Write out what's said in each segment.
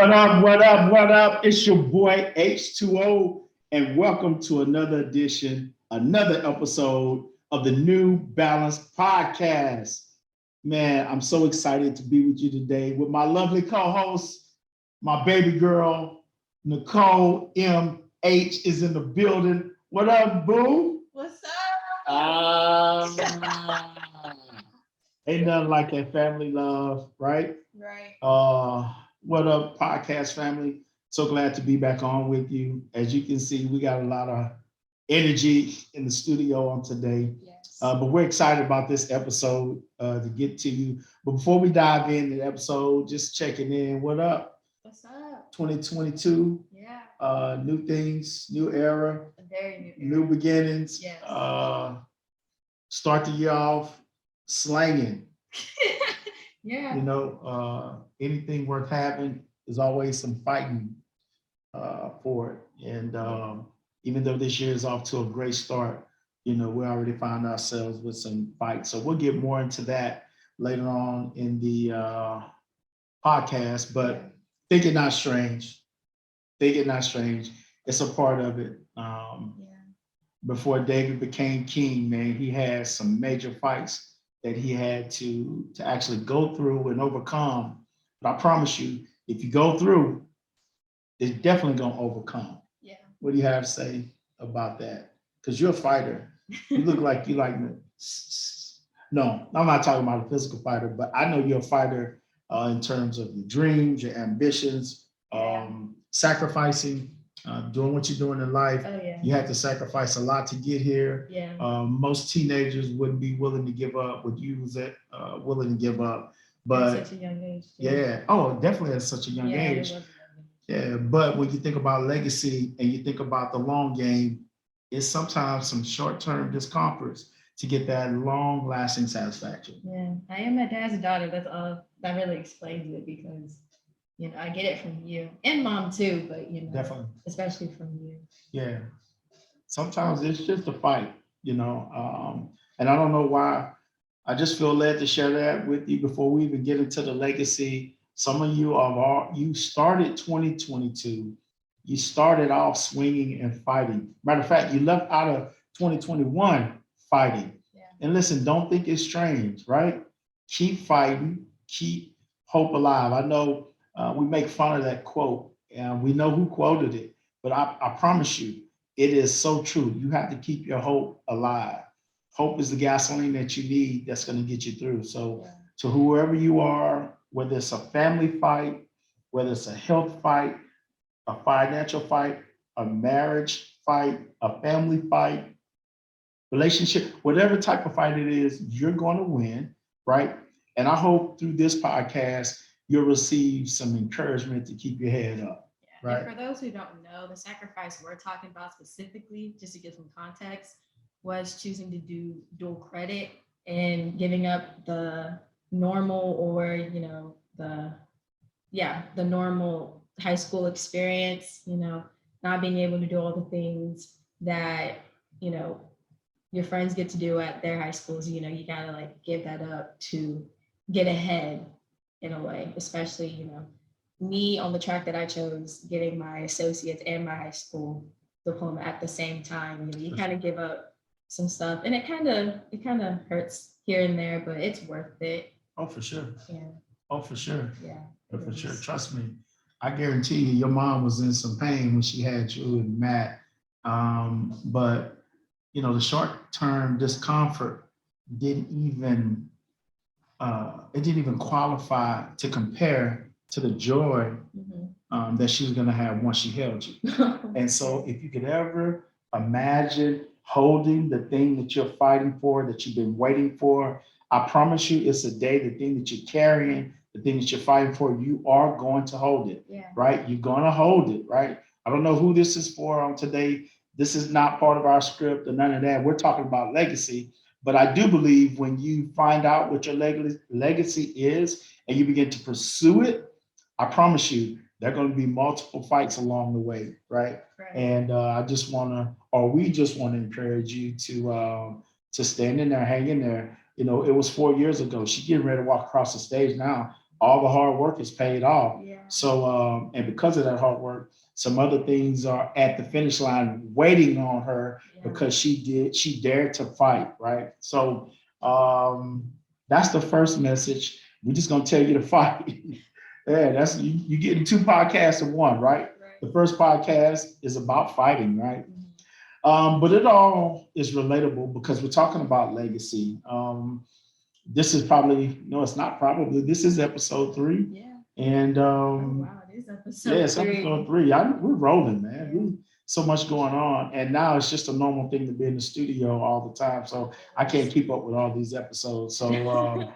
What up, what up, what up? It's your boy H2O, and welcome to another edition, another episode of the New Balance Podcast. Man, I'm so excited to be with you today with my lovely co-host, my baby girl, Nicole M.H. is in the building. What up, boo? What's up? Ah, ain't nothing like that family love, right? Right. What up, podcast family? So glad to be back on with you. As you can see, we got a lot of energy in the studio on today. Yes. But we're excited about this episode to get to you. But before we dive into the episode, just checking in. What up? What's up? 2022. Yeah. New things, new era, A very new beginnings. Yes. Start the year off slanging. Yeah. You know, anything worth having is always some fighting for it. And even though this year is off to a great start, you know, we already found ourselves with some fights. So we'll get more into that later on in the podcast. But think it not strange. Think it not strange. It's a part of it. Before David became king, man, he had some major fights that he had to actually go through and overcome. But I promise you, if you go through, it's definitely gonna overcome. Yeah. What do you have to say about that? Because you're a fighter. You look like you like me. No, I'm not talking about a physical fighter, but I know you're a fighter in terms of your dreams, your ambitions, sacrificing, doing what you're doing in life. Oh, yeah. You had to sacrifice a lot to get here. Yeah. Most teenagers wouldn't be willing to give up what you was willing to give up. But at such a young age. yeah, oh, definitely at such a young age. Yeah, but when you think about legacy and you think about the long game, it's sometimes some short-term discomforts to get that long-lasting satisfaction. Yeah. I am my dad's daughter. That's all that really explains it because you know, I get it from you and mom too, but you know, Definitely. especially from you. Yeah. Sometimes it's just a fight, you know. And I don't know why. I just feel led to share that with you before we even get into the legacy. Some of you you started 2022. You started off swinging and fighting. Matter of fact, you left out of 2021 fighting. Yeah. And listen, don't think it's strange, right? Keep fighting, keep hope alive. I know we make fun of that quote, and we know who quoted it, but I promise you, it is so true. You have to keep your hope alive. Hope is the gasoline that you need that's going to get you through. So, to whoever you are, whether it's a family fight, whether it's a health fight, a financial fight, a marriage fight, a family fight, relationship, whatever type of fight it is, you're going to win, right? And I hope through this podcast, you'll receive some encouragement to keep your head up. Yeah. Right. And for those who don't know, the sacrifice we're talking about specifically, just to give some context, was choosing to do dual credit and giving up the normal or, you know, the normal high school experience, you know, not being able to do all the things that, you know, your friends get to do at their high schools. You know, you gotta like give that up to get ahead in a way, especially, you know, me on the track that I chose, getting my associates and my high school diploma at the same time. You know, you kind of give up some stuff, and it kind of hurts here and there, but it's worth it. Oh, for sure. Yeah. Oh, for sure. Yeah. Oh, for sure. Trust me. I guarantee you, your mom was in some pain when she had you and Matt. But you know, the short-term discomfort didn't even qualify to compare to the joy that she was going to have once she held you. And so if you could ever imagine holding the thing that you're fighting for, that you've been waiting for, I promise you it's a day, the thing that you're carrying, the thing that you're fighting for, you are going to hold it, right? You're going to hold it, right? I don't know who this is for on today. This is not part of our script or none of that. We're talking about legacy. But I do believe when you find out what your legacy is and you begin to pursue it, I promise you, there are going to be multiple fights along the way, right? And we just want to encourage you to stand in there, hang in there. You know, it was 4 years ago. She's getting ready to walk across the stage now. all the hard work is paid off. Yeah. So, and because of that hard work, some other things are at the finish line waiting on her because she dared to fight, right? So, that's the first message. We're just gonna tell you to fight. Yeah, that's you getting two podcasts in one, right? The first podcast is about fighting, right? But it all is relatable because we're talking about legacy. This is probably, no, it's not probably, this is episode 3. Yeah. And wow, it is episode 3. It's episode 3. We're rolling, man. We so much going on. And now it's just a normal thing to be in the studio all the time. So I can't keep up with all these episodes. So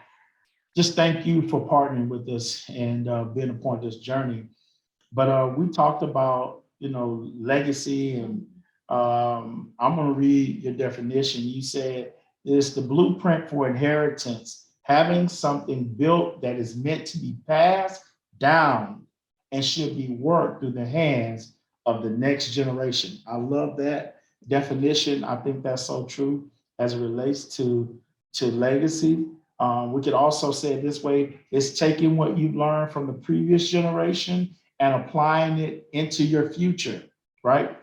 just thank you for partnering with us and being a part of this journey. But we talked about, legacy, and I'm going to read your definition. You said it's the blueprint for inheritance, having something built that is meant to be passed down and should be worked through the hands of the next generation. I love that definition. I think that's so true as it relates to legacy. We could also say it this way: it's taking what you've learned from the previous generation and applying it into your future, right?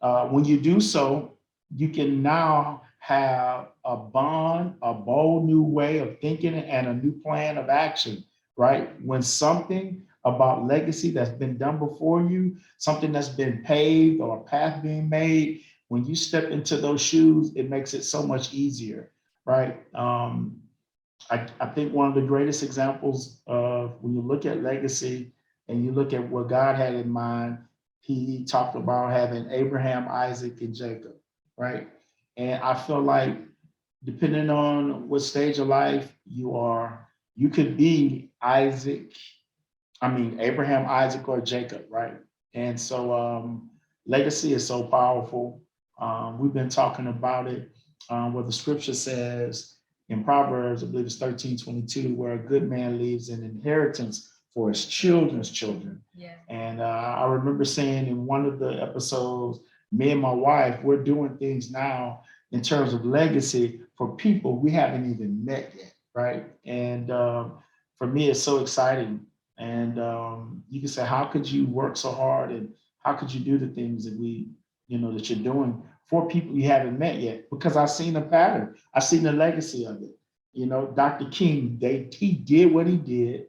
When you do so, you can now have a bond, a bold new way of thinking, and a new plan of action, right? When something about legacy that's been done before you, something that's been paved or a path being made, when you step into those shoes, it makes it so much easier, right? I think one of the greatest examples of when you look at legacy and you look at what God had in mind, he talked about having Abraham, Isaac, and Jacob, right? And I feel like depending on what stage of life you are, you could be Abraham, Isaac, or Jacob, right? And so legacy is so powerful. We've been talking about it, where the scripture says in Proverbs, I believe it's 13:22, where a good man leaves an inheritance for his children's children. Yeah. And I remember saying in one of the episodes, me and my wife, we're doing things now in terms of legacy for people we haven't even met yet, right? And for me, it's so exciting. And you can say, how could you work so hard, and how could you do the things that that you're doing for people you haven't met yet? Because I've seen the pattern. I've seen the legacy of it. Dr. King, he did what he did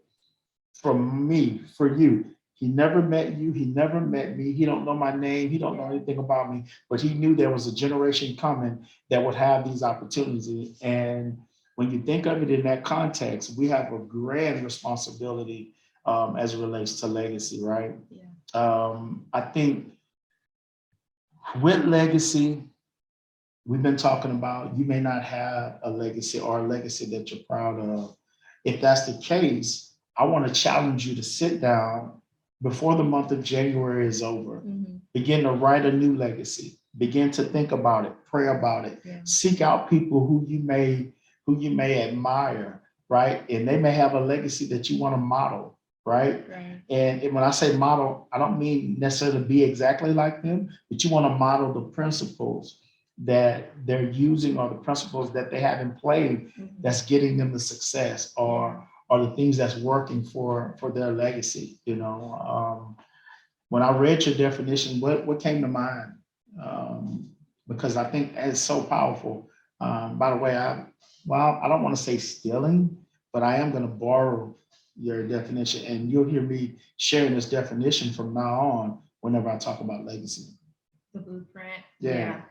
for me, for you. He never met you. He never met me. He don't know my name. He don't know anything about me, but he knew there was a generation coming that would have these opportunities. And when you think of it in that context, we have a grand responsibility as it relates to legacy, right? Yeah. I think with legacy, we've been talking about you may not have a legacy or a legacy that you're proud of. If that's the case, I want to challenge you to sit down before the month of January is over. Begin to write a new legacy. Begin to think about it, pray about it. Seek out people who you may admire, right? And they may have a legacy that you want to model, right? And when I say model, I don't mean necessarily to be exactly like them, but you want to model the principles that they're using, or the principles that they have in play that's getting them the success, or the things that's working for their legacy. When I read your definition, what came to mind? Because I think it's so powerful. By the way, I don't want to say stealing, but I am going to borrow your definition, and you'll hear me sharing this definition from now on whenever I talk about legacy. The blueprint. Yeah.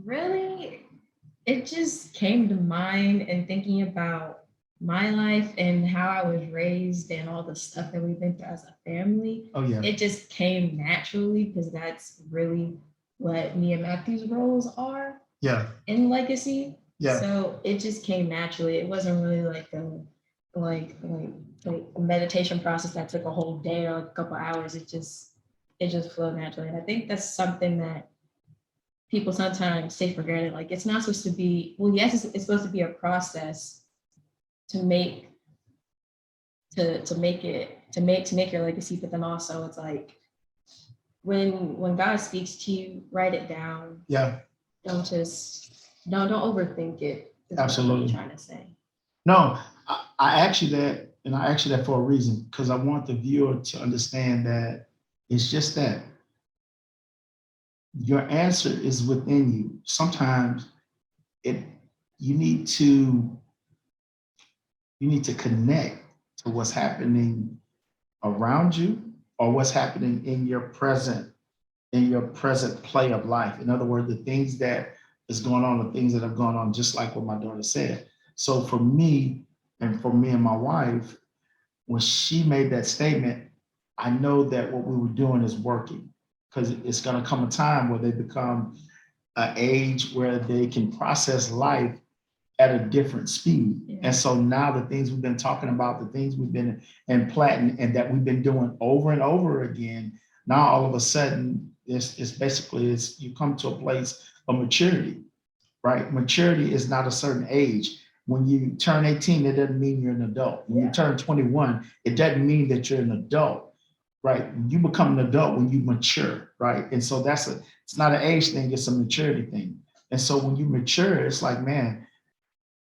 Really, it just came to mind in thinking about my life and how I was raised and all the stuff that we've been through as a family. Oh, yeah. It just came naturally because that's really what me and Matthew's roles are. Yeah. In legacy. Yeah. So it just came naturally. It wasn't really like a meditation process that took a whole day or a couple hours. It just flowed naturally. And I think that's something that people sometimes take for granted. Like, it's not supposed to be, well, yes, it's supposed to be a process to make your legacy, but then also it's like when God speaks to you, write it down. Yeah. Don't overthink it. Absolutely. What I'm trying to say. No, I asked you that And I ask you that for a reason, because I want the viewer to understand that it's just that your answer is within you. Sometimes it you need to connect to what's happening around you or what's happening in your present play of life. In other words, the things that is going on, the things that have gone on, just like what my daughter said. So for me and my wife, when she made that statement, I know that what we were doing is working, because it's going to come a time where they become an age where they can process life at a different speed. Yeah. And so now the things we've been talking about, the things we've been implanting and that we've been doing over and over again, now all of a sudden it's basically you come to a place of maturity, right? Maturity is not a certain age. When you turn 18, it doesn't mean you're an adult. When you turn 21, it doesn't mean that you're an adult, right? You become an adult when you mature, right? And so it's not an age thing, it's a maturity thing. And so when you mature, it's like, man,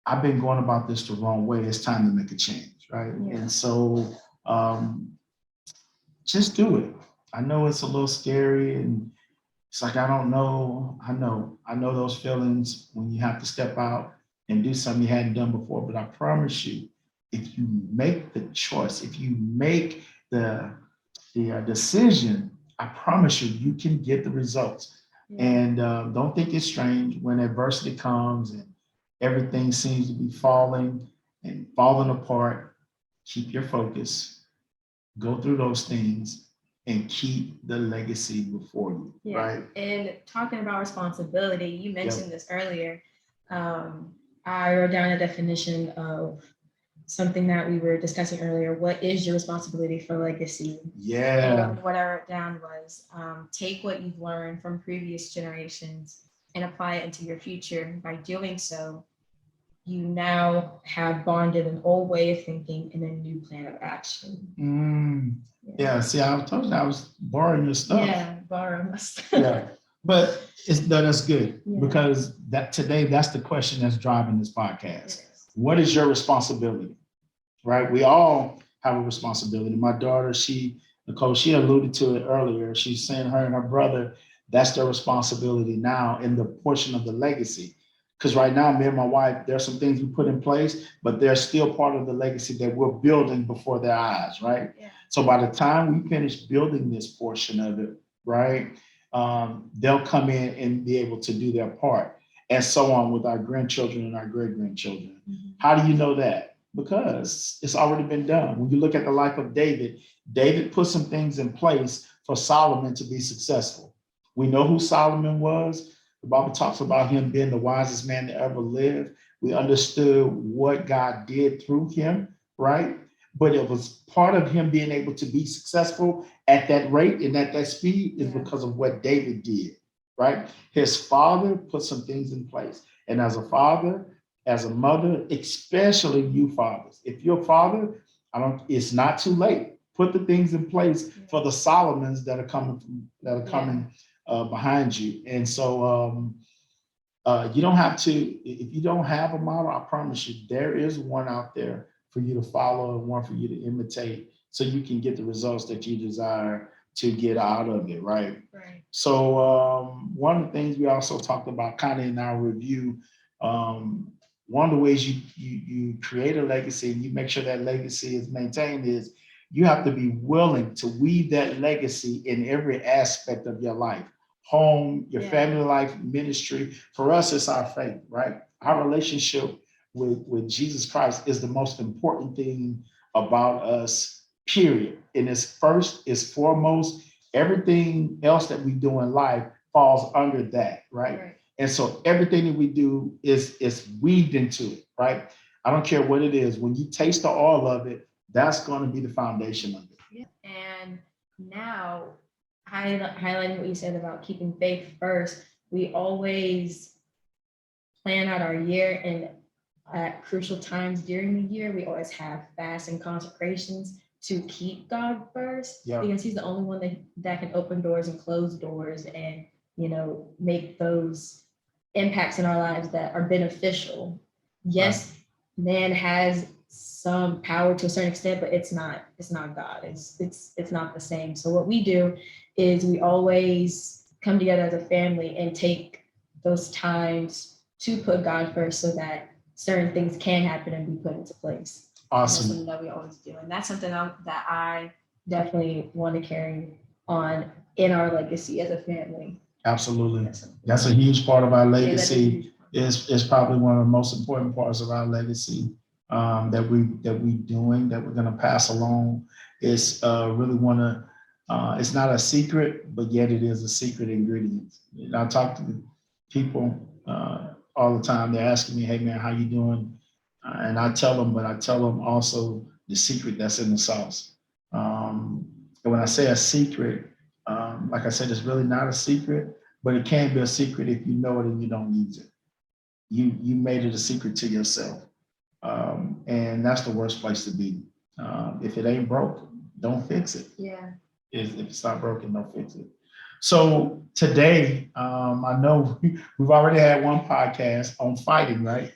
I've been going about this the wrong way. It's time to make a change, right? Yeah. And so just do it. I know it's a little scary and it's like, I don't know. I know those feelings when you have to step out and do something you hadn't done before. But I promise you, if you make the choice, if you make the decision, I promise you, you can get the results. Yeah. And don't think it's strange when adversity comes and everything seems to be falling apart. Keep your focus, go through those things, and keep the legacy before you, yeah. Right? And talking about responsibility, you mentioned this earlier. I wrote down a definition of something that we were discussing earlier. What is your responsibility for legacy? Yeah. And what I wrote down was take what you've learned from previous generations and apply it into your future. By doing so, you now have bonded an old way of thinking and a new plan of action. Yeah, see, I told you I was borrowing your stuff. Yeah, borrowing my stuff. Yeah, but that's good, because today that's the question that's driving this podcast. What is your responsibility, right? We all have a responsibility. My daughter, Nicole, she alluded to it earlier. She's saying her and her brother, that's their responsibility now in the portion of the legacy. Because right now, me and my wife, there's some things we put in place, but they're still part of the legacy that we're building before their eyes, right? Yeah. So by the time we finish building this portion of it, right, they'll come in and be able to do their part, and so on with our grandchildren and our great-grandchildren. Mm-hmm. How do you know that? Because it's already been done. When you look at the life of David put some things in place for Solomon to be successful. We know who Solomon was. The Bible talks about him being the wisest man that ever lived. We understood what God did through him, right? But it was part of him being able to be successful at that rate and at that speed is because of what David did, right? His father put some things in place. And as a father, as a mother, especially you fathers, if you're a father, it's not too late. Put the things in place for the Solomons that are coming behind you. And so you don't have to, if you don't have a model, I promise you, there is one out there for you to follow and one for you to imitate so you can get the results that you desire to get out of it, right? Right. So one of the things we also talked about kind of in our review, one of the ways you create a legacy and you make sure that legacy is maintained is you have to be willing to weave that legacy in every aspect of your life. Home, your family life, ministry. For us, it's our faith, right? Our relationship with Jesus Christ is the most important thing about us, period. And it's first, it's foremost. Everything else that we do in life falls under that, right? And so everything that we do is weaved into it, right? I don't care what it is. When you taste the oil of it, that's going to be the foundation of it. Yeah. And now, highlighting what you said about keeping faith first, we always plan out our year, and at crucial times during the year, we always have fasts and consecrations to keep God first, because he's the only one that can open doors and close doors and, make those impacts in our lives that are beneficial. Yes, man has some power to a certain extent, but it's not God. It's not the same. So what we do is we always come together as a family and take those times to put God first so that certain things can happen and be put into place. Awesome. That's something that we always do. And that's something that I definitely want to carry on in our legacy as a family. Absolutely. That's a huge part of our legacy. Yeah, is probably one of the most important parts of our legacy that we're doing, that we're going to pass along. Is really want to, it's not a secret, but yet it is a secret ingredient. And I talk to people all the time. They're asking me, hey man, how you doing? And I tell them, but I tell them also the secret that's in the sauce. And when I say a secret, like I said, it's really not a secret, but it can be a secret if you know it and you don't use it. You made it a secret to yourself. And that's the worst place to be. If it ain't broke, don't fix it. Yeah. If it's not broken, don't fix it. So today, I know we've already had one podcast on fighting, right?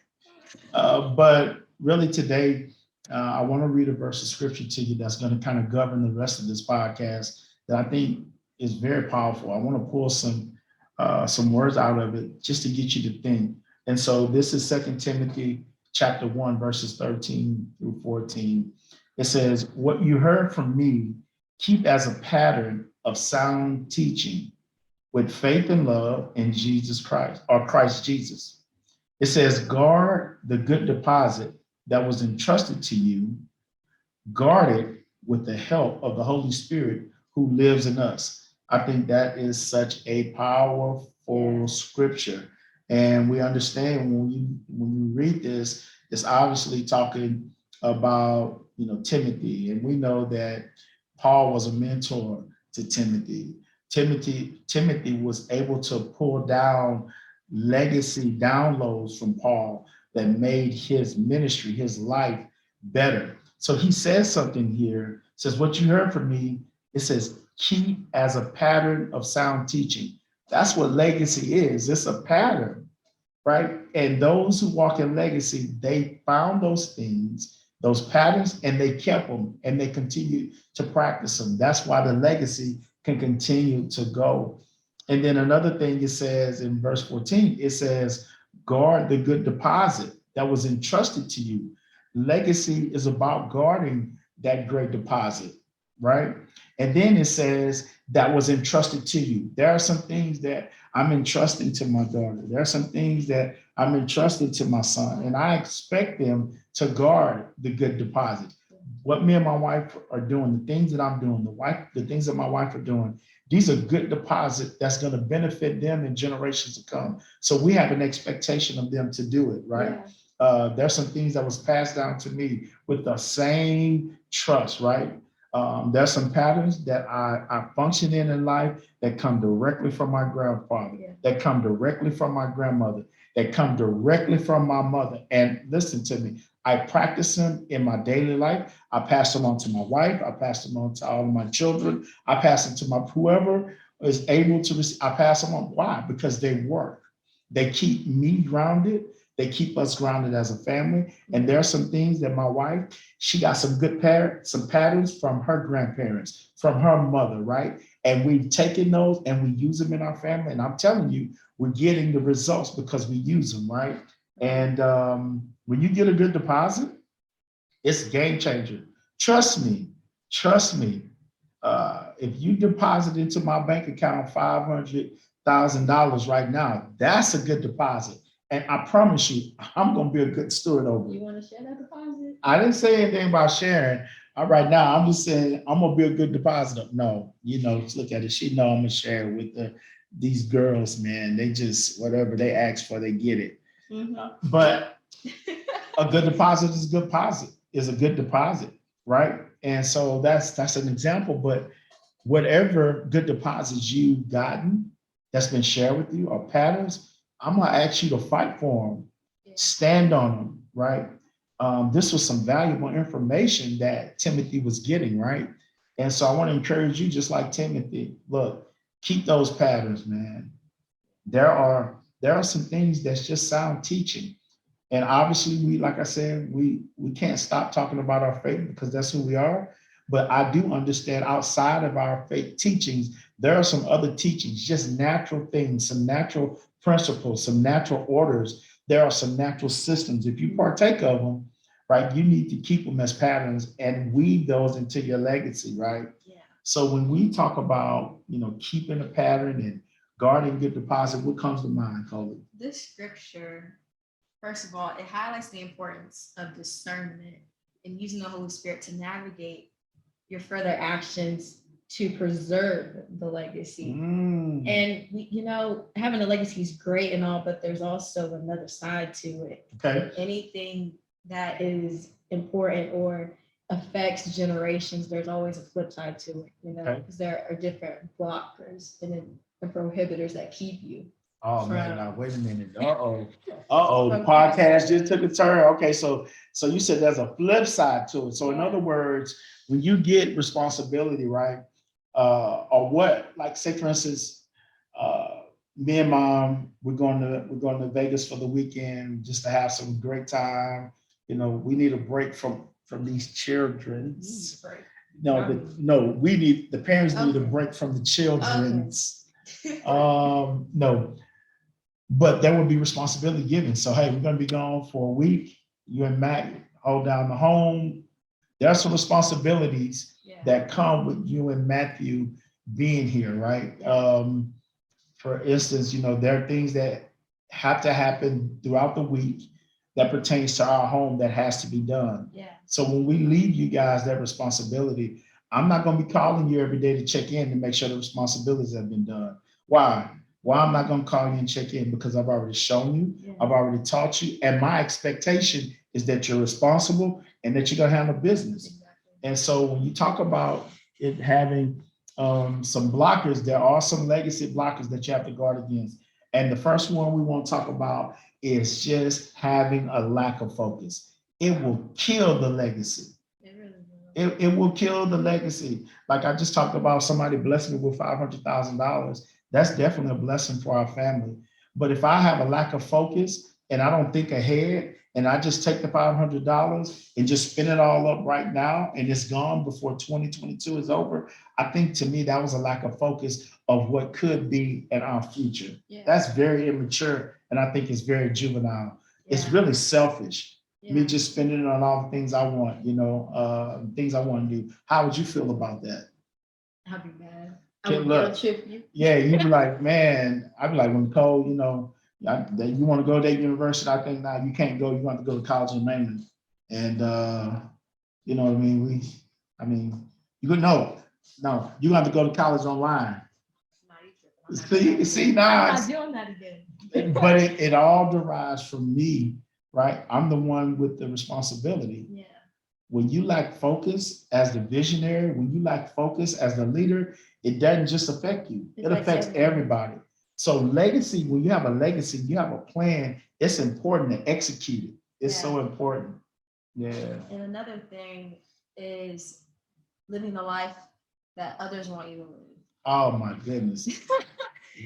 But really today, I want to read a verse of scripture to you that's going to kind of govern the rest of this podcast that I think is very powerful. I want to pull some words out of it just to get you to think. And so this is 2 Timothy chapter 1, verses 13 through 14. It says, what you heard from me, keep as a pattern of sound teaching with faith and love in Jesus Christ, or Christ Jesus. It says, guard the good deposit that was entrusted to you, guard it with the help of the Holy Spirit who lives in us. I think that is such a powerful scripture. And we understand when you read this, it's obviously talking about, Timothy. And we know that Paul was a mentor to Timothy. Timothy was able to pull down legacy downloads from Paul that made his ministry, his life better. So he says something here, says, what you heard from me, it says, keep as a pattern of sound teaching. That's what legacy is. It's a pattern, right? And those who walk in legacy, they found those things, those patterns, and they kept them and they continue to practice them. That's why the legacy can continue to go. And then another thing it says in verse 14, it says, guard the good deposit that was entrusted to you. Legacy is about guarding that great deposit, right? And then it says that was entrusted to you. There are some things that I'm entrusting to my daughter. There are some things that I'm entrusting to my son, and I expect them to guard the good deposit. What me and my wife are doing, the things that I'm doing, the things that my wife are doing, these are good deposit that's going to benefit them in generations to come. So we have an expectation of them to do it, right? Yeah. There's some things that was passed down to me with the same trust, right? There's some patterns that I function in life that come directly from my grandfather, that come directly from my grandmother, that come directly from my mother. And listen to me, I practice them in my daily life. I pass them on to my wife. I pass them on to all of my children. I pass them to my whoever is able to receive. I pass them on. Why? Because they work. They keep me grounded. They keep us grounded as a family. And there are some things that my wife, she got some good some patterns from her grandparents, from her mother, right? And we've taken those and we use them in our family. And I'm telling you, we're getting the results because we use them, right? And when you get a good deposit, it's a game changer. Trust me. If you deposit into my bank account $500,000 right now, that's a good deposit. And I promise you, I'm going to be a good steward over it. You want to share that deposit? I didn't say anything about sharing. Right now, I'm just saying I'm going to be a good depositor. No, look at it. She know I'm going to share with these girls, man. They just, whatever they ask for, they get it. Mm-hmm. But a good deposit is a good deposit, right? And so that's an example. But whatever good deposits you've gotten that's been shared with you or patterns, I'm gonna ask you to fight for them, stand on them, right? This was some valuable information that Timothy was getting, right? And so I want to encourage you, just like Timothy, look, keep those patterns, man. There are some things that's just sound teaching. And obviously, like I said, we can't stop talking about our faith because that's who we are. But I do understand outside of our faith teachings, there are some other teachings, just natural things, some natural principles, some natural orders. There are some natural systems. If you partake of them, right, you need to keep them as patterns and weave those into your legacy, right? Yeah. So when we talk about, keeping a pattern and guarding good deposit, what comes to mind, Coley? This scripture, first of all, it highlights the importance of discernment and using the Holy Spirit to navigate your further actions to preserve the legacy. And having a legacy is great and all, but there's also another side to it. Okay. Anything that is important or affects generations, there's always a flip side to it, because there are different blockers and prohibitors that keep you. Oh man, now wait a minute. The podcast just took a turn. Okay, so you said there's a flip side to it. So in other words, when you get responsibility, right? Or what, like say for instance, me and mom, we're going to Vegas for the weekend just to have some great time. We need a break from these children's. No, the parents need a break from the children's. No, but there will be responsibility given. So, hey, we're going to be gone for a week. You and Matt hold down the home. There are some responsibilities that come with you and Matthew being here, right? For instance, there are things that have to happen throughout the week that pertains to our home that has to be done. Yeah. So when we leave you guys that responsibility, I'm not going to be calling you every day to check in to make sure the responsibilities have been done. Why? I'm not going to call you and check in? Because I've already shown you, I've already taught you, and my expectation is that you're responsible and that you're going to handle business. Exactly. And so when you talk about it having some blockers, there are some legacy blockers that you have to guard against. And the first one we want to talk about is just having a lack of focus. It will kill the legacy. It will kill the legacy. Like I just talked about, somebody blessed me with $500,000. That's definitely a blessing for our family. But if I have a lack of focus and I don't think ahead and I just take the $500 and just spin it all up right now and it's gone before 2022 is over, I think to me that was a lack of focus of what could be in our future. Yeah. That's very immature and I think it's very juvenile. Yeah. It's really selfish. Yeah. Me just spending it on all the things I want, things I want to do. How would you feel about that? I'd be mad. I would guilt trip you. Yeah, you'd be like, man, I'd be like, when Cole, you want to go to that university, I think now you can't go, you want to go to college in Maine. And you know what I mean? You could no, you have to go to college online. See now. I'm not doing that again. But it all derives from me, right? I'm the one with the responsibility. Yeah. When you lack focus as the visionary, when you lack focus as the leader, it doesn't just affect you. It affects everybody. So legacy, when you have a legacy, you have a plan, it's important to execute it. It's so important. Yeah. And another thing is living the life that others want you to live. Oh my goodness.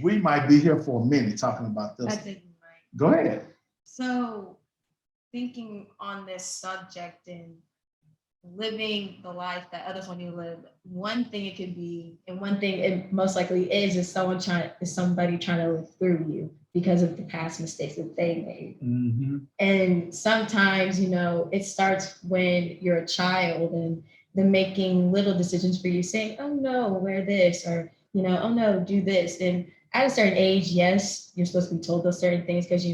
We might be here for a minute talking about this. I think we might. Go ahead. So thinking on this subject and living the life that others want you to live, one thing it could be, and one thing it most likely is somebody trying to live through you because of the past mistakes that they made. Mm-hmm. And sometimes, it starts when you're a child and they're making little decisions for you, saying, oh no, wear this, or, oh no, do this. And at a certain age, yes, you're supposed to be told those certain things because,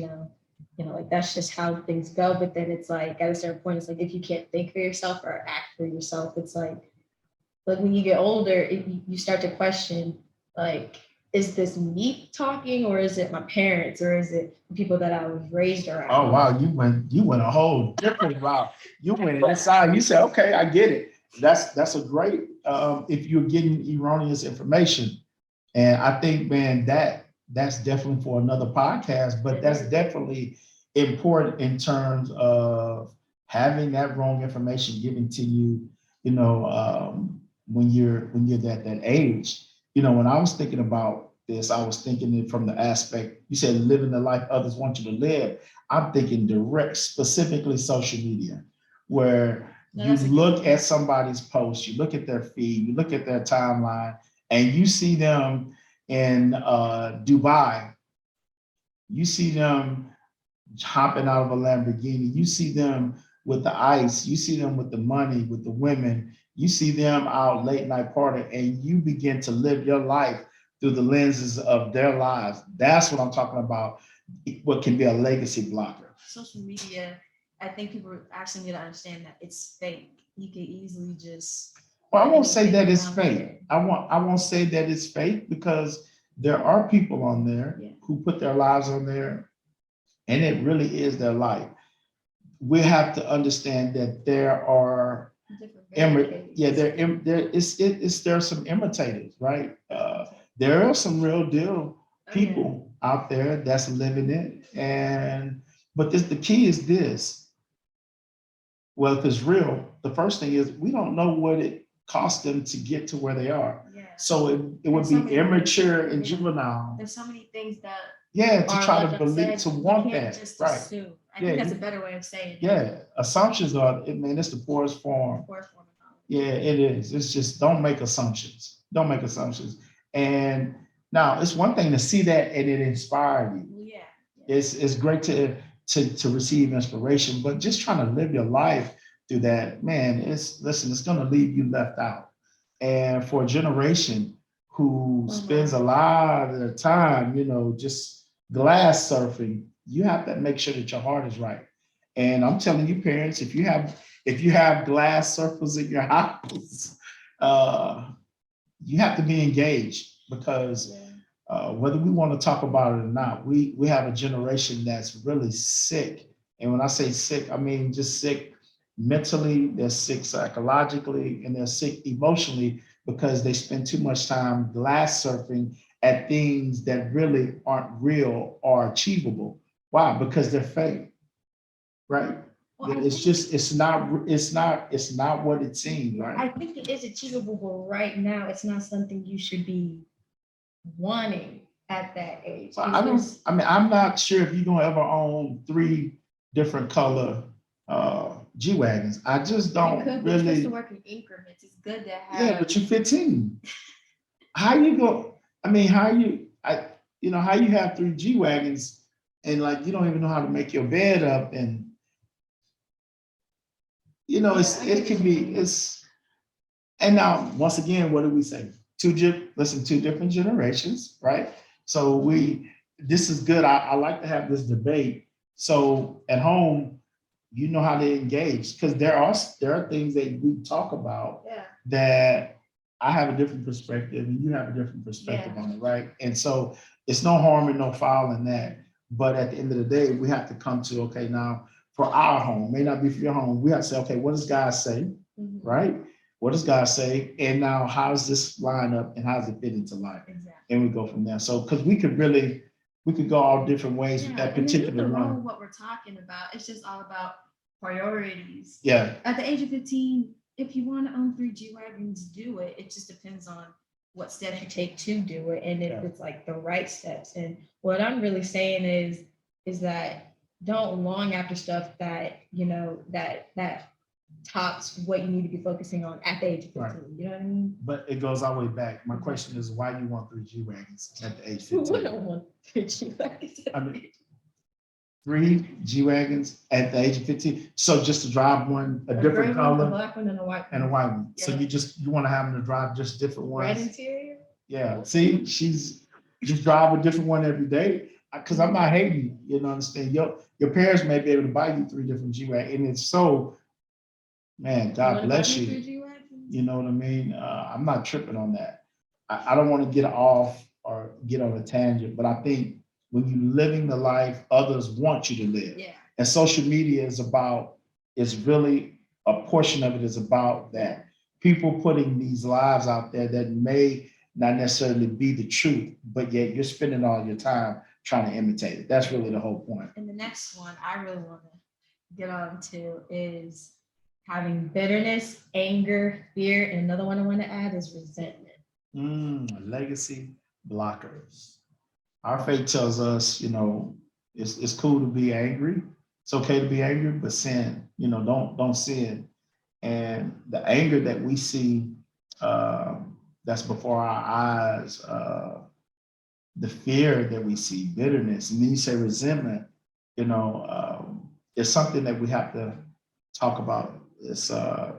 like that's just how things go. But then it's like at a certain point, it's like if you can't think for yourself or act for yourself, it's like when you get older, you start to question, like, is this me talking, or is it my parents, or is it the people that I was raised around? Oh wow, you went a whole different route. You went inside. You said, okay, I get it. That's a great if you're getting erroneous information, and I think, man, that's definitely for another podcast, but that's definitely important in terms of having that wrong information given to you, when you're at that age. When I was thinking about this, I was thinking it from the aspect, you said living the life others want you to live. I'm thinking direct, specifically social media, where No, you that's a good look one. at somebody's post, you look at their feed, you look at their timeline, and you see them in Dubai, you see them hopping out of a Lamborghini, you see them with the ice, you see them with the money, with the women, you see them out late night partying, and you begin to live your life through the lenses of their lives. That's what I'm talking about, what can be a legacy blocker. Social media, I think people actually need to understand that it's fake. You can easily just. Well, I won't say anything that it's on fake. there. I won't say that it's fake, because there are people on there Yeah. who put their lives on there, and it really is their life. We have to understand that there are there are some imitators, right? There are some real deal people out there that's living it, and but the key is this. Well, if it's real, the first thing is we don't know what it cost them to get to where they are. Yeah. So it would so be immature and juvenile. There's so many things that To try to believe, to want that, just right? assume. I think that's a better way of saying it. Yeah, assumptions are, man, it's the poorest form. Yeah, it is. It's just, don't make assumptions. Don't make assumptions. And now it's one thing to see that and it inspired you. Well, yeah. It's great to receive inspiration, but just trying to live your life through that, man, it's gonna leave you left out. And for a generation who spends a lot of their time, just glass surfing, you have to make sure that your heart is right. And I'm telling you, parents, if you have glass surfers in your house, you have to be engaged, because whether we want to talk about it or not, we have a generation that's really sick. And when I say sick, I mean just sick mentally, they're sick psychologically, and they're sick emotionally, because they spend too much time glass surfing at things that really aren't real or achievable. Why? Because they're fake, right? Well, it's not what it seems, right? I think it is achievable, but right now it's not something you should be wanting at that age. I'm not sure if you're gonna ever own 3 different color G-Wagons. I just don't really. It's supposed to work in increments. It's good to have. Yeah, but you're 15. How you go? I mean, how you have 3 G-Wagons and like you don't even know how to make your bed up, and it can be. And now once again, what do we say? Two different generations, right? So this is good. I like to have this debate. So at home, you know how to engage, because there are things that we talk about that I have a different perspective and you have a different perspective on it, right? And so it's no harm and no foul in that. But at the end of the day, we have to come to, okay, now for our home, may not be for your home, we have to say, okay, what does God say, right? What does God say? And now how does this line up and how does it fit into life? Exactly. And we go from there. So, because we could go all different ways with that particular one. What we're talking about, it's just all about priorities. Yeah. At the age of 15, if you want to own 3 G-Wagons, do it. It just depends on what steps you take to do it, and if it's like the right steps. And what I'm really saying is that don't long after stuff that that tops what you need to be focusing on at the age of 15. Right. You know what I mean? But it goes all the way back. My question is, why you want 3 G-Wagons at the age of 15? Who wouldn't want 3 G-Wagons? 3 G-Wagons at the age of 15. So just to drive one, a different color, a black one and a white one. And a white one. Yeah. So you want to have them to drive just different ones. Red interior? Yeah. See, she's just drive a different one every day. Because I'm not hating, understand. Your parents may be able to buy you 3 different G-Wagons. And it's so, man, God bless you. You know what I mean? I'm not tripping on that. I don't want to get off or get on a tangent, but I think when you're living the life others want you to live. Yeah. And social media is really a portion of it is about that. People putting these lives out there that may not necessarily be the truth, but yet you're spending all your time trying to imitate it. That's really the whole point. And the next one I really want to get on to is having bitterness, anger, fear, and another one I want to add is resentment. Legacy blockers. Our faith tells us, it's cool to be angry. It's okay to be angry, but sin, don't sin. And the anger that we see uh, that's before our eyes, the fear that we see, bitterness, and then you say resentment, it's something that we have to talk about. It's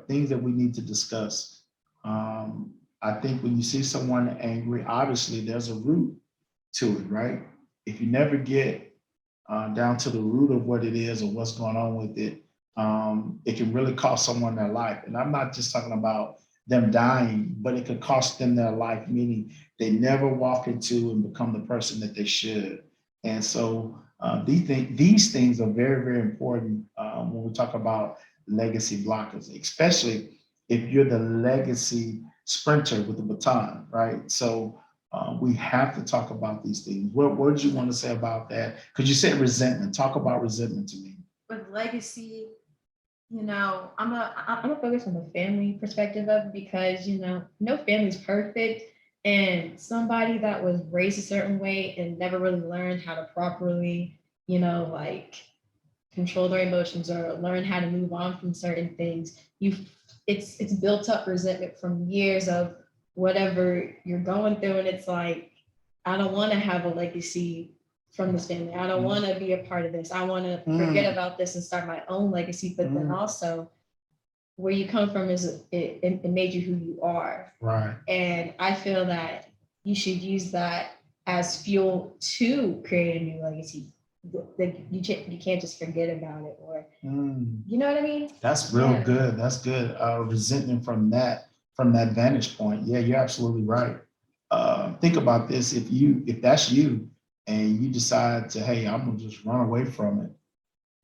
things that we need to discuss. I think when you see someone angry, obviously there's a root to it, right? If you never get down to the root of what it is or what's going on with it, it can really cost someone their life. And I'm not just talking about them dying, but it could cost them their life, meaning they never walk into and become the person that they should. And so these things are very, very important when we talk about legacy blockers, especially if you're the legacy sprinter with the baton, right? So we have to talk about these things. What did you want to say about that? Because you said resentment. Talk about resentment to me. With legacy, I'm gonna focus on the family perspective of it because no family's perfect, and somebody that was raised a certain way and never really learned how to properly, like control their emotions or learn how to move on from certain things. It's built up resentment from years of whatever you're going through, and it's like I don't want to have a legacy from this family. I don't want to be a part of this. I want to forget about this and start my own legacy. But then also, where you come from is it made you who you are. Right. And I feel that you should use that as fuel to create a new legacy. Like you can't just forget about it, or you know what I mean? That's real good. That's good. Resentment from that vantage point. Yeah, you're absolutely right. Think about this. If that's you and you decide to, hey, I'm gonna just run away from it,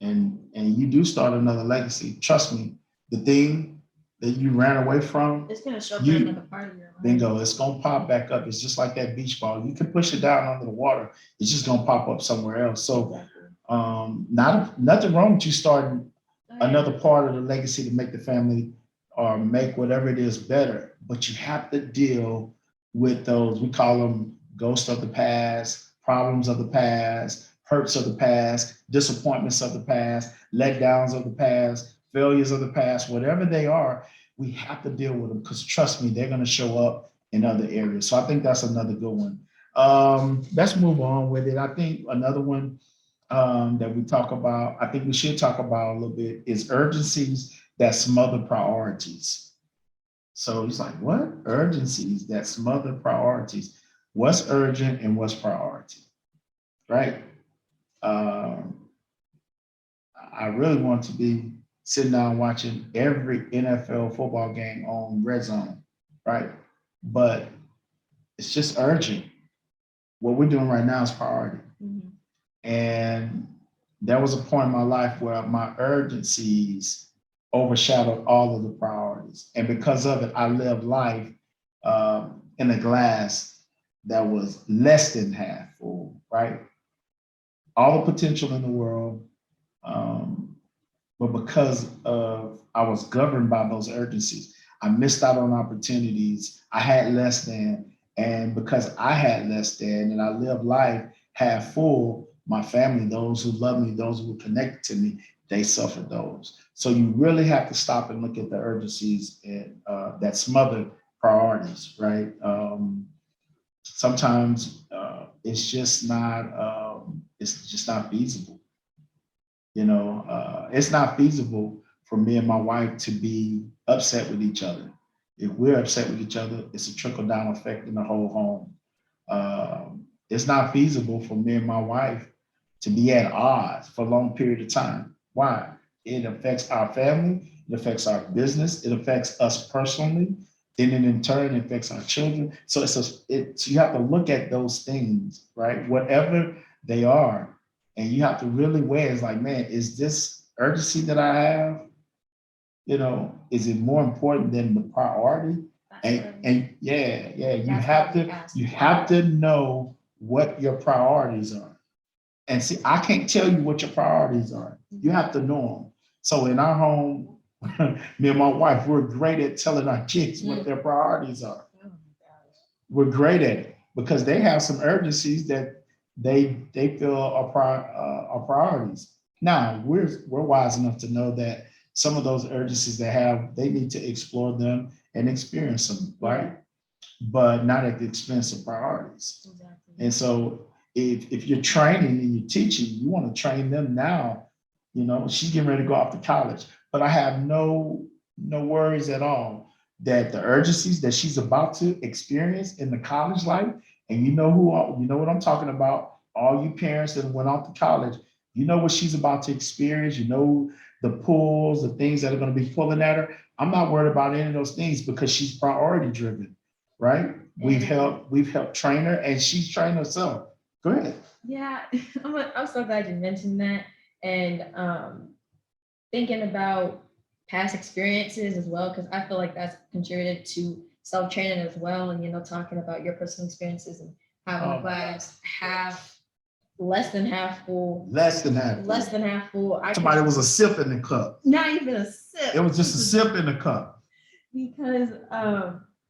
and you do start another legacy, trust me, the thing that you ran away from, it's gonna show up in another part of your life. Bingo, it's gonna pop back up. It's just like that beach ball. You can push it down under the water, it's just gonna pop up somewhere else. So nothing wrong with you starting another part of the legacy to make the family or make whatever it is better, but you have to deal with those, we call them ghosts of the past, problems of the past, hurts of the past, disappointments of the past, letdowns of the past, failures of the past, whatever they are. We have to deal with them because trust me, they're going to show up in other areas. So I think that's another good one. Let's move on with it. I think another one that we talk about, I think we should talk about a little bit, is urgencies that smother priorities. So he's like, what? Urgencies that smother priorities. What's urgent and what's priority, right? I really want to be sitting down watching every NFL football game on Red Zone, right? But it's just urgent. What we're doing right now is priority. Mm-hmm. And there was a point in my life where my urgencies overshadowed all of the priorities. And because of it, I lived life in a glass that was less than half full, right? All the potential in the world. But because of I was governed by those urgencies, I missed out on opportunities. I had less than, and because I had less than, and I lived life half full, my family, those who love me, those who were connected to me, they suffered those. So you really have to stop and look at the urgencies and that smother priorities, right? Sometimes it's just not feasible. It's not feasible for me and my wife to be upset with each other. If we're upset with each other, it's a trickle down effect in the whole home. It's not feasible for me and my wife to be at odds for a long period of time. Why? It affects our family, it affects our business, it affects us personally, then in turn it affects our children. So you have to look at those things, right? Whatever they are. And you have to really weigh, it's like, man, is this urgency that I have, is it more important than the priority? And you have to know what your priorities are. And see, I can't tell you what your priorities are. You have to know them. So in our home, me and my wife, we're great at telling our kids what their priorities are. We're great at it. because they have some urgencies that they feel are priorities. Now we're wise enough to know that some of those urgencies they need to explore them and experience them, right? But not at the expense of priorities. Exactly. And so if you're training and you're teaching, you want to train them now. You know, she's getting ready to go off to college, but I have no worries at all that the urgencies that she's about to experience in the college life, and you know what I'm talking about, all you parents that went off to college, you know what she's about to experience, you know the pulls, the things that are going to be pulling at her. I'm not worried about any of those things because she's priority driven, right? We've helped train her and she's trained herself. Go ahead. Yeah, I'm so glad you mentioned that. And thinking about past experiences as well, because I feel like that's contributed to self-training as well. And, talking about your personal experiences and having a glass half, less than half full. Less than half. Less than half full. Somebody was a sip in the cup. Not even a sip. It was just a sip in the cup. Because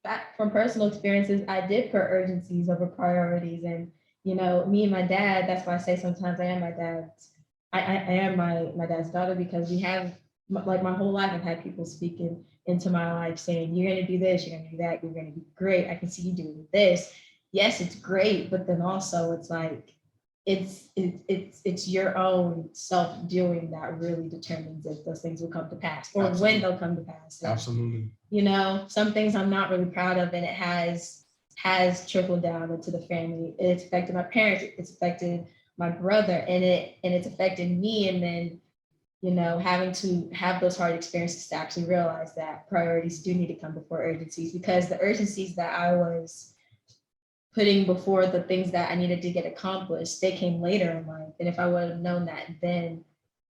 back from personal experiences, I did put urgencies over priorities. And, me and my dad, that's why I say sometimes I am my dad's. I am my dad's daughter, because we have, like, my whole life I've had people speaking into my life saying, you're going to do this, you're going to do that, you're going to be great. I can see you doing this. Yes, it's great. But then also it's like, it's your own self-doing that really determines if those things will come to pass or Absolutely. When they'll come to pass. And, Absolutely. Some things I'm not really proud of, and it has trickled down into the family. It's affected my parents, it's affected my brother, and it's affected me. And then, having to have those hard experiences to actually realize that priorities do need to come before urgencies, because the urgencies that I was putting before the things that I needed to get accomplished, they came later in life. And if I would have known that then,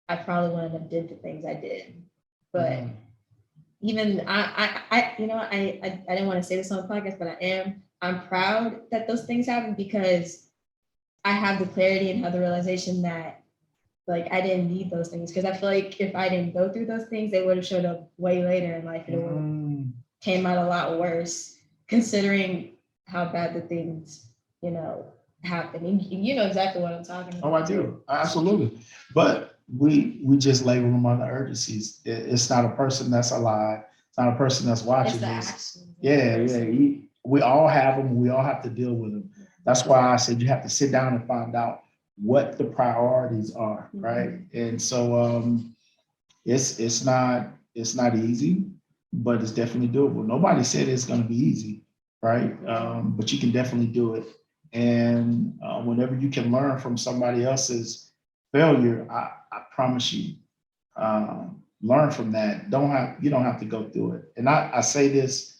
I probably wouldn't have did the things I did. But even I didn't want to say this on the podcast, but I'm proud that those things happened, because I have the clarity and have the realization that, like, I didn't need those things. Because I feel like if I didn't go through those things, they would have showed up way later in life, and it would have came out a lot worse, considering how bad the things, happen. And you know exactly what I'm talking about. Oh, I do. Absolutely. But we just label them under urgencies. It's not a person that's alive. It's not a person that's watching this. Yeah. We all have them. We all have to deal with them. That's why I said you have to sit down and find out what the priorities are, right? And so it's not easy, but it's definitely doable. Nobody said it's going to be easy, right? But you can definitely do it. And whenever you can learn from somebody else's failure, I promise you, learn from that. You don't have to go through it. And I say this,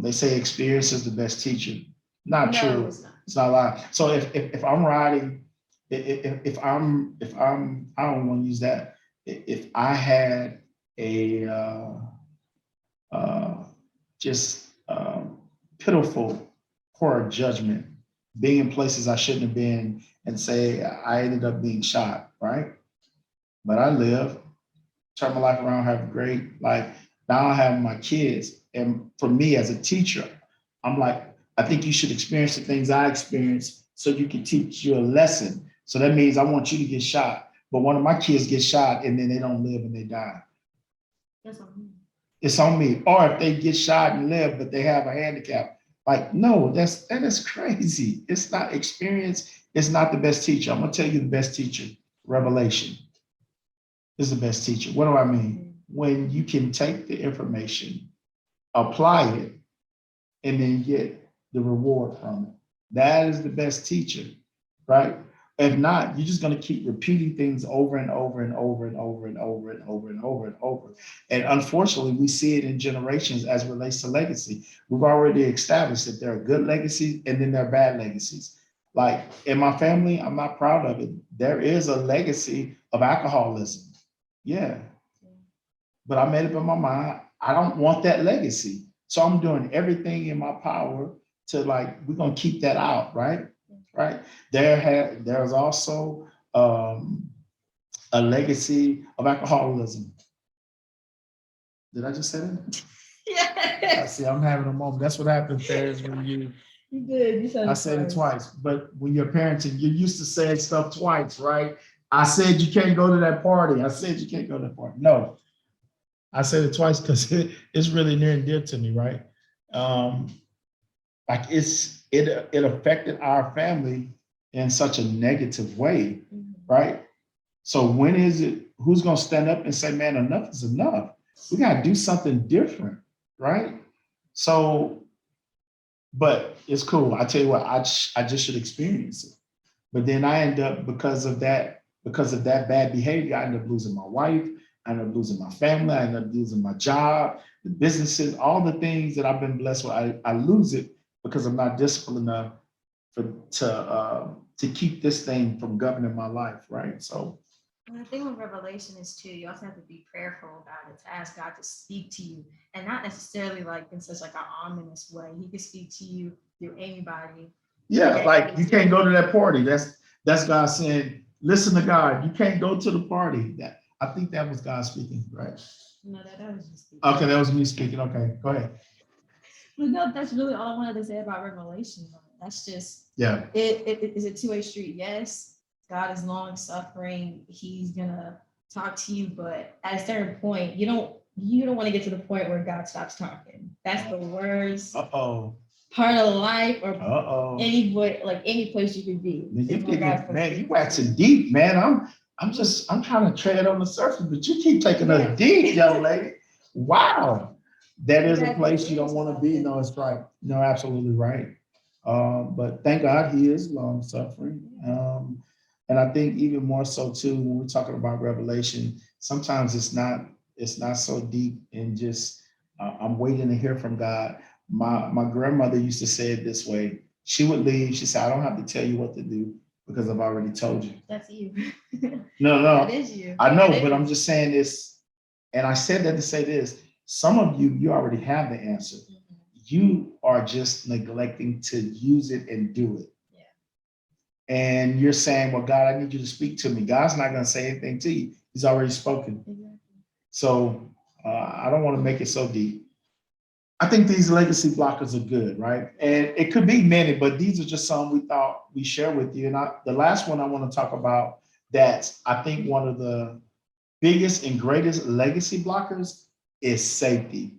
they say experience is the best teacher. Not true. It's not a lie. So if I'm riding, if I'm I don't want to use that. If I had a just pitiful, poor judgment, being in places I shouldn't have been, and say I ended up being shot, right? But I live, turn my life around, have a great life. Now I have my kids. And for me as a teacher, I'm like, I think you should experience the things I experienced so you can teach you a lesson. So that means I want you to get shot, but one of my kids gets shot and then they don't live and they die. That's on me. It's on me. Or if they get shot and live, but they have a handicap. Like, no, that is crazy. It's not experience. It's not the best teacher. I'm gonna tell you the best teacher, revelation is the best teacher. What do I mean? When you can take the information, apply it, and then get the reward from it. That is the best teacher, right? If not, you're just going to keep repeating things over and over and over and over and over and over and over and over. And unfortunately, we see it in generations as it relates to legacy. We've already established that there are good legacies and then there are bad legacies. Like in my family, I'm not proud of it. There is a legacy of alcoholism. Yeah. But I made up in my mind, I don't want that legacy. So I'm doing everything in my power to we're going to keep that out, right? Right. There's also a legacy of alcoholism. Did I just say that? Yeah. See, I'm having a moment. That's what happens, Paris, when You did. You said I it said it twice. twice. But when you're parenting, you're used to saying stuff twice, right? I said you can't go to that party. I said you can't go to that party. No, I said it twice because it's really near and dear to me, right? Um, like it affected our family in such a negative way, right? So when is it? Who's gonna stand up and say, "Man, enough is enough. We gotta do something different," right? So, but it's cool. I tell you what, I just should experience it. But then I end up because of that bad behavior, I end up losing my wife. I end up losing my family. I end up losing my job, the businesses, all the things that I've been blessed with. I lose it because I'm not disciplined enough to keep this thing from governing my life, right? So And the thing with revelation is too, you also have to be prayerful about it, to ask God to speak to you, and not necessarily like in such like an ominous way. He could speak to you through anybody. yeah, like you can't go to that party. That's God saying, listen to God. You can't go to the party. That I think that was God speaking, right? No, that was just Okay, that was me speaking. Okay, go ahead. But no, that's really all I wanted to say about revelation. That's just Yeah. It is a two-way street. Yes, God is long suffering. He's gonna talk to you, but at a certain point, you don't want to get to the point where God stops talking. That's the worst Uh-oh. part of life or Uh-oh. any place you could be. Man, you waxing deep, man. I'm trying to tread on the surface, but you keep taking us deep, young lady. Wow. That is a place you don't want to be. No, it's right. No, absolutely right. But thank God he is long suffering. And I think even more so too, when we're talking about revelation, sometimes it's not so deep and just I'm waiting to hear from God. My grandmother used to say it this way. She would leave. She said, I don't have to tell you what to do because I've already told you. That's you. No, That is you. I know, but I'm just saying this, and I said that to say this. Some of you already have the answer. You are just neglecting to use it and do it. Yeah. And you're saying, well, God, I need you to speak to me. God's not going to say anything to you. He's already spoken. Exactly. So I don't want to make it so deep. I think these legacy blockers are good, right? And it could be many, but these are just some we thought we share with you. And the last one I want to talk about that I think one of the biggest and greatest legacy blockers is safety.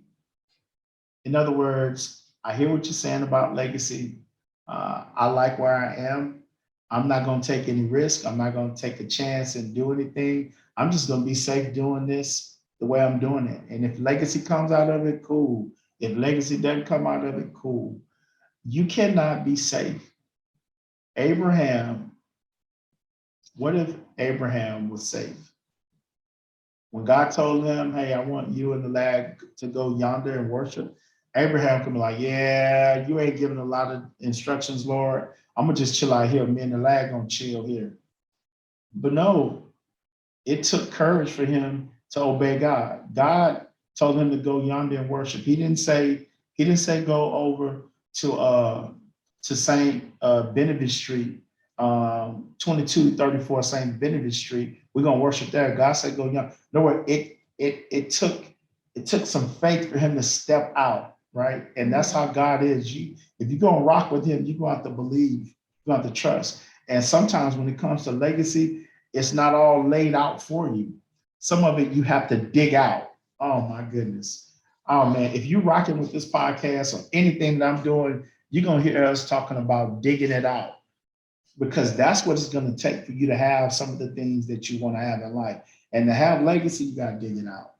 In other words, I hear what you're saying about legacy. I like where I am. I'm not going to take any risk. I'm not going to take a chance and do anything. I'm just going to be safe doing this the way I'm doing it. And if legacy comes out of it, cool. If legacy doesn't come out of it, cool. You cannot be safe. Abraham, what if Abraham was safe? When God told him, hey, I want you and the lad to go yonder and worship, Abraham could be like, yeah, you ain't giving a lot of instructions, Lord. I'm going to just chill out here. Me and the lad going to chill here. But no, it took courage for him to obey God. God told him to go yonder and worship. He didn't say go over to St. Benedict Street, 2234 St. Benedict Street. We're gonna worship there. God said go yonder. No, it took some faith for him to step out, right? And that's how God is. If you're gonna rock with him, you're gonna have to believe, you're gonna have to trust. And sometimes when it comes to legacy, it's not all laid out for you. Some of it you have to dig out. Oh my goodness. Oh man, if you're rocking with this podcast or anything that I'm doing, you're gonna hear us talking about digging it out because that's what it's gonna take for you to have some of the things that you want to have in life. And to have legacy, you gotta dig it out.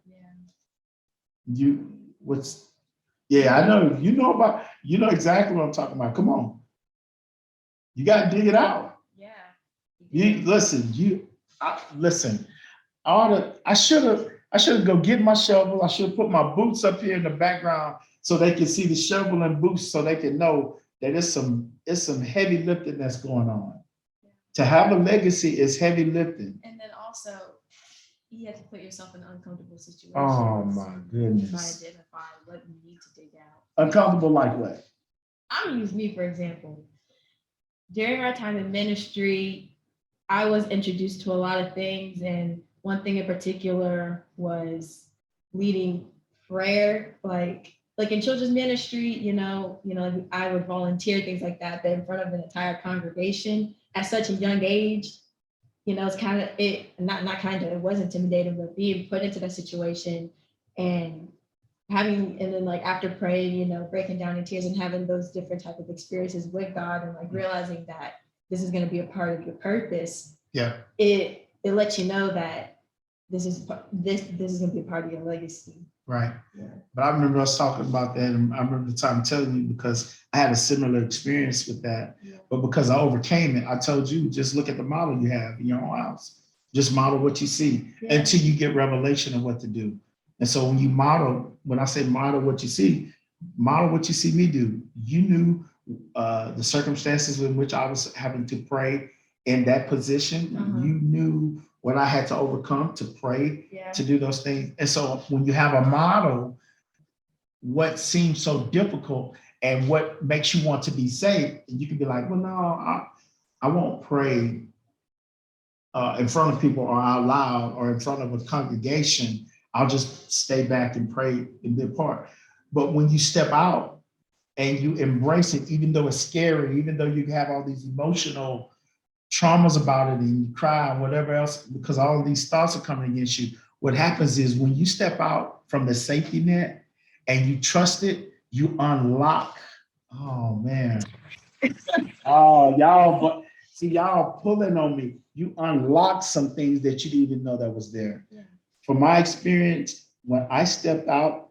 Yeah. I know you know exactly what I'm talking about. Come on. You gotta dig it out. Yeah. Listen. I should have go get my shovel. I should have put my boots up here in the background so they can see the shovel and boots so they can know that it's some heavy lifting that's going on. Yeah. To have a legacy is heavy lifting. And then also you have to put yourself in uncomfortable situations. Oh my goodness. To identify what you need to dig out. Uncomfortable like what? I'm gonna use me for example. During our time in ministry, I was introduced to a lot of things, and one thing in particular was leading prayer. Like like in children's ministry, I would volunteer, things like that, but in front of an entire congregation at such a young age, it's kind of not kind of, it was intimidating, but being put into that situation and and then like after praying, breaking down in tears and having those different type of experiences with God and like realizing that this is going to be a part of your purpose. Yeah. It lets you know that this is going to be a part of your legacy. Right. Yeah. But I remember us talking about that, and I remember the time telling you because I had a similar experience with that. Yeah. But because I overcame it, I told you, just look at the model you have in your own house. Just model what you see until you get revelation of what to do. And so when you model, when I say model what you see me do. You knew the circumstances in which I was having to pray in that position. You knew what I had to overcome to pray to do those things. And so when you have a model, what seems so difficult and what makes you want to be saved, you can be like, well, no, I won't pray in front of people or out loud or in front of a congregation. I'll just stay back and pray and be a part. But when you step out and you embrace it, even though it's scary, even though you have all these emotional traumas about it and you cry and whatever else, because all of these thoughts are coming against you, what happens is when you step out from the safety net and you trust it, you unlock. Oh, man. Oh, y'all, but see, y'all pulling on me. You unlock some things that you didn't even know that was there. Yeah. From my experience, when I stepped out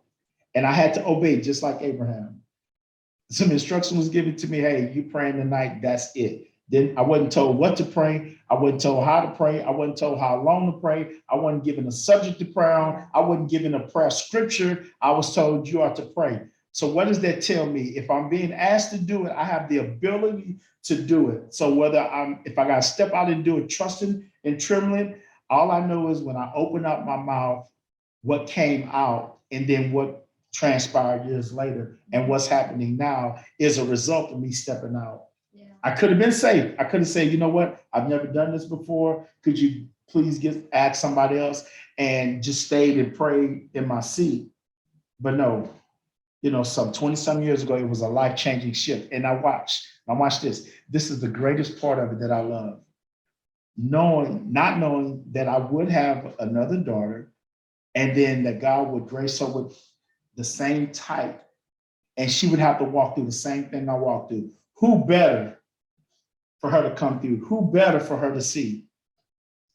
and I had to obey, just like Abraham, some instruction was given to me. Hey, you praying tonight, that's it. Then I wasn't told what to pray. I wasn't told how to pray. I wasn't told how long to pray. I wasn't given a subject to pray on. I wasn't given a prayer scripture. I was told you are to pray. So what does that tell me? If I'm being asked to do it, I have the ability to do it. So if I got to step out and do it, trusting and trembling, all I know is when I open up my mouth, what came out, and then what transpired years later, and what's happening now is a result of me stepping out. Yeah. I could have been safe. I could have said, you know what? I've never done this before. Could you please ask somebody else, and just stayed and prayed in my seat? But no, some 20-some years ago, it was a life-changing shift. And now watch this. This is the greatest part of it that I love. Not knowing that I would have another daughter, and then that God would grace her with the same type, and she would have to walk through the same thing I walked through. Who better for her to come through? Who better for her to see?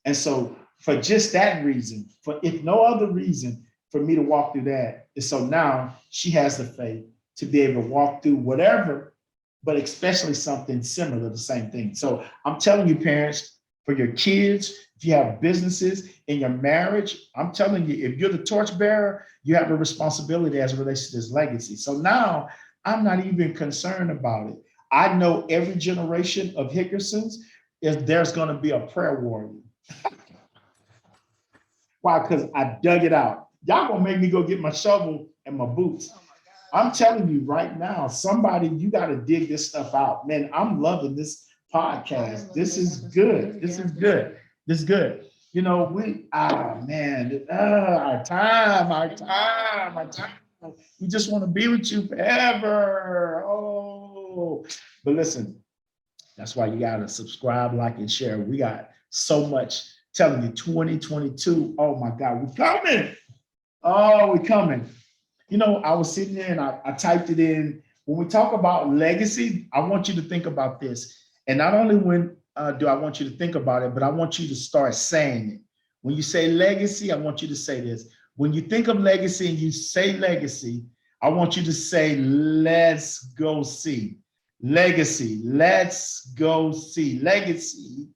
And so for just that reason, for if no other reason, for me to walk through that, and so now she has the faith to be able to walk through whatever, but especially something similar, the same thing. So I'm telling you, parents, for your kids, if you have businesses in your marriage, I'm telling you, if you're the torchbearer, you have a responsibility as it relates to this legacy. So now I'm not even concerned about it. I know every generation of Hickersons, there's going to be a prayer warrior. Why? Because I dug it out. Y'all gonna make me go get my shovel and my boots. Oh my God. I'm telling you right now, somebody, you got to dig this stuff out. Man, I'm loving this podcast. This is good. This is good. This is good. Our time. We just want to be with you forever. Oh, but listen, that's why you got to subscribe, like, and share. We got so much. Telling you, 2022. Oh my God, we're coming. Oh, we're coming. I was sitting there and I typed it in. When we talk about legacy, I want you to think about this. And not only do I want you to think about it, but I want you to start saying it. When you say legacy, I want you to say this. When you think of legacy and you say legacy, I want you to say, let's go see. Legacy, let's go see. Legacy,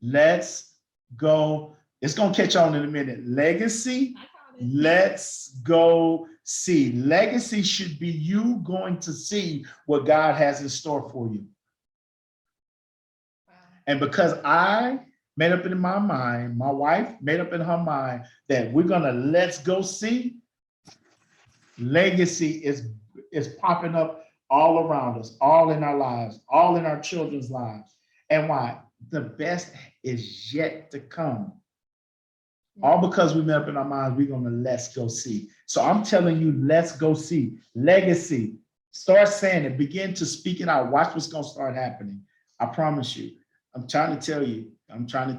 let's go. It's going to catch on in a minute. Legacy, let's go see. Legacy should be you going to see what God has in store for you. Wow. And because I made up in my mind, my wife made up in her mind that we're going to let's go see, legacy is popping up all around us, all in our lives, all in our children's lives. And why? The best is yet to come. All because we made up in our minds, we're going to let's go see. So I'm telling you, let's go see. Legacy. Start saying it. Begin to speak it out. Watch what's going to start happening. I promise you. I'm trying to tell you. I am trying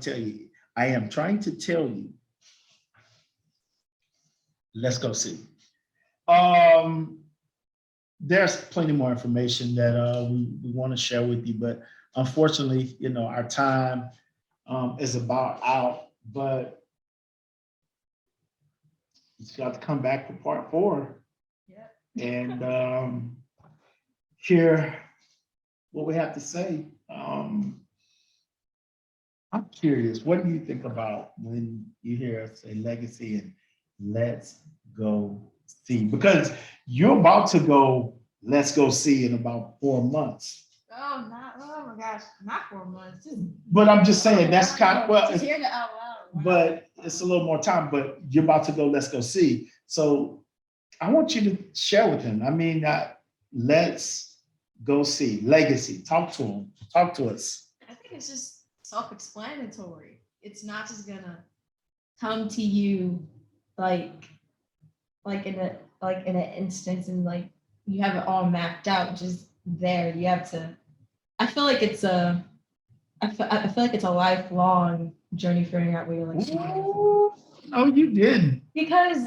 to tell you. Let's go see. There's plenty more information that we want to share with you, but unfortunately, our time is about out. But you got to come back for part 4. Yeah. And hear what we have to say. I'm curious, what do you think about when you hear us say legacy and let's go see? Because you're about to go, let's go see in about 4 months. Oh my gosh, not 4 months. But I'm just saying that's kind of, well, just hear it out loud. But it's a little more time, but you're about to go, let's go see. So I want you to share with him. I mean, let's go see. Legacy. Talk to him. Talk to us. I think it's just self-explanatory. It's not just gonna come to you like in an instance and like you have it all mapped out, just there. You have to. I feel like it's a lifelong journey figuring out where you're like. No, you didn't. Because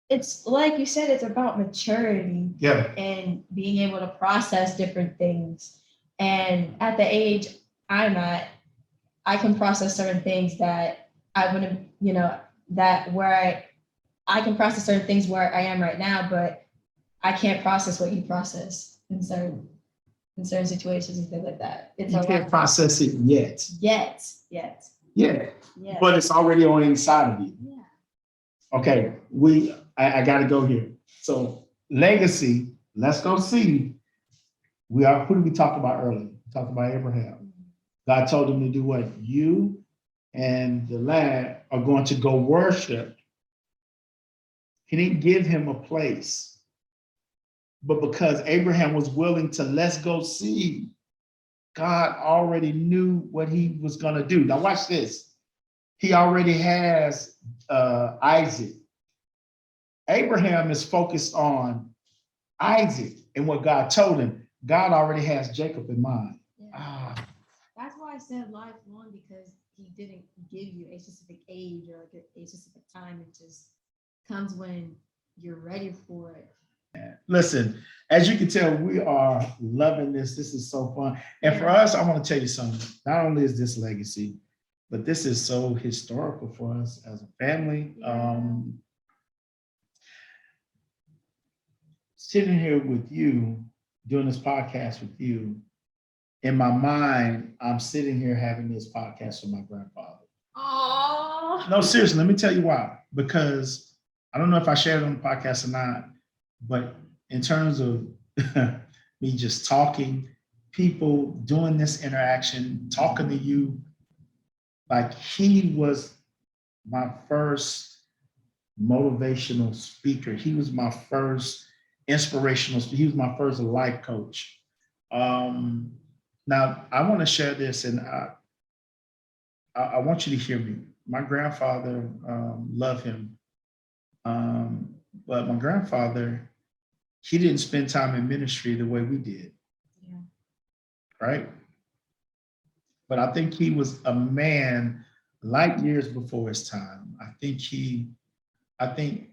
it's like you said, it's about maturity. Yeah. And being able to process different things. And at the age I'm at, I can process certain things that I wouldn't, that where I can process certain things where I am right now, but I can't process what you process in certain situations and things like that. You can't process it yet. Yet. Yeah. But it's already on the inside of you. Yeah. Okay, I gotta go here. So legacy, let's go see. Who did we talk about earlier? We talked about Abraham. God told him to do what? You and the lad are going to go worship. He didn't give him a place. But because Abraham was willing to let's go see, God already knew what he was going to do. Now watch this. He already has Isaac. Abraham is focused on Isaac and what God told him. God already has Jacob in mind. Yeah. That's why I said lifelong, because he didn't give you a specific age or like a specific time. It just comes when you're ready for it. Listen, as you can tell, we are loving this. This is so fun. And for us, I want to tell you something. Not only is this legacy, but this is so historical for us as a family. Sitting here with you, doing this podcast with you, in my mind, I'm sitting here having this podcast with my grandfather. Oh. No, seriously, let me tell you why. Because I don't know if I shared it on the podcast or not, but in terms of me just talking, people doing this interaction, talking to you, like he was my first motivational speaker. He was my first inspirational speaker. He was my first life coach. Now, I want to share this, and I want you to hear me. My grandfather, loved him. But my grandfather, he didn't spend time in ministry the way we did. Yeah. Right? But I think he was a man light years before his time. I think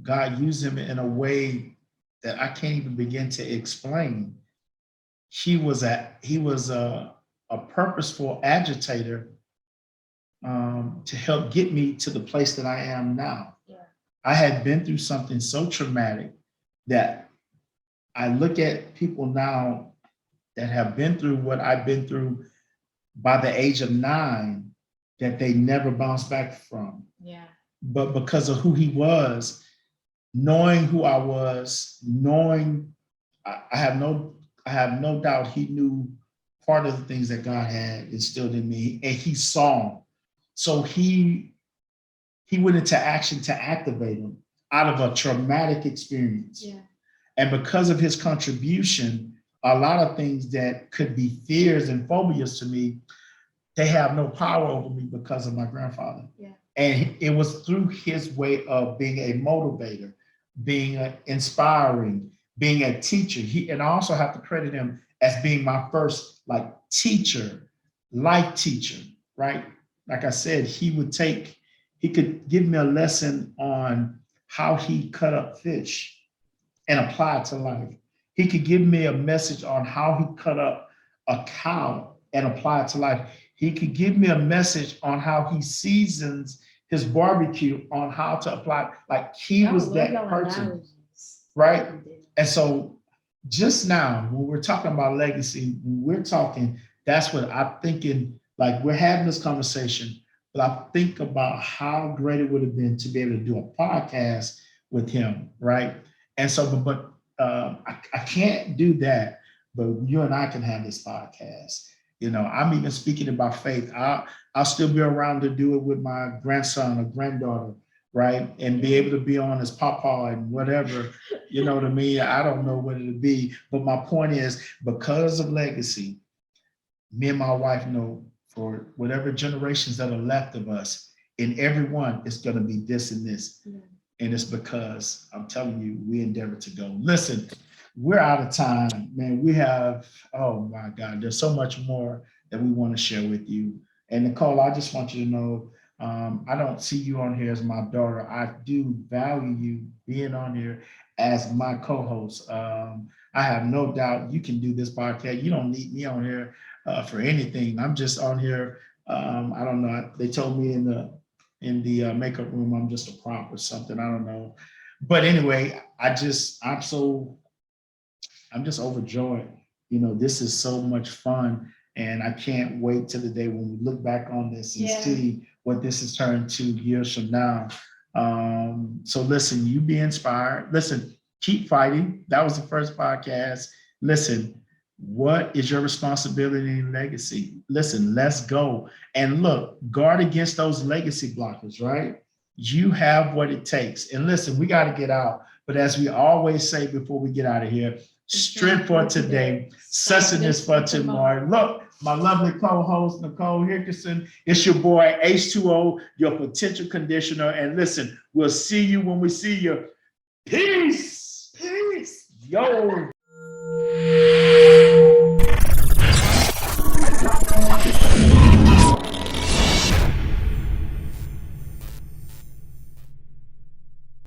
God used him in a way that I can't even begin to explain. He was a purposeful agitator to help get me to the place that I am now. Yeah. I had been through something so traumatic that I look at people now that have been through what I've been through by the age of 9 that they never bounced back from. Yeah. But because of who he was, knowing who I was, I have no doubt he knew part of the things that God had instilled in me, and he saw them. So he went into action to activate them out of a traumatic experience. Yeah. And because of his contribution, a lot of things that could be fears and phobias to me, they have no power over me because of my grandfather. Yeah. And it was through his way of being a motivator, being inspiring, being a teacher. And I also have to credit him as being my first like teacher, life teacher, right? Like I said, he could give me a lesson on how he cut up fish and apply it to life. He could give me a message on how he cut up a cow and apply it to life. He could give me a message on how he seasons his barbecue, on how to apply. Like he was that person, right? And so just now, when we're talking about legacy, when we're talking, that's what I'm thinking. Like we're having this conversation, but I think about how great it would have been to be able to do a podcast with him, right? And so, but I can't do that, but you and I can have this podcast. You know, I'm even speaking about faith. I'll still be around to do it with my grandson or granddaughter, right? And be able to be on as papa and whatever, you know what I mean? I don't know what it'll be. But my point is, because of legacy, me and my wife know for whatever generations that are left of us, in every one, it's going to be this and this. Yeah. And it's because I'm telling you, we endeavor to go. Listen, we're out of time, man. We have, oh my God, there's so much more that we want to share with you. And Nicole, I just want you to know, I don't see you on here as my daughter. I do value you being on here as my co-host. I have no doubt you can do this podcast. You don't need me on here for anything. I'm just on here. I don't know. They told me in the makeup room I'm just a prop or something. I don't know. But anyway, I'm just overjoyed. You know, this is so much fun. And I can't wait till the day when we look back on this and see what this has turned to years from now. So listen, you be inspired. Listen, keep fighting. That was the first podcast. Listen, what is your responsibility and legacy? Listen, let's go. And look, guard against those legacy blockers, right? You have what it takes. And listen, we got to get out. But as we always say before we get out of here, strength for today, sustenance for tomorrow. Look, my lovely co-host, Nicole Hickerson, it's your boy H2O, your potential conditioner. And listen, we'll see you when we see you. Peace. Peace. Yo.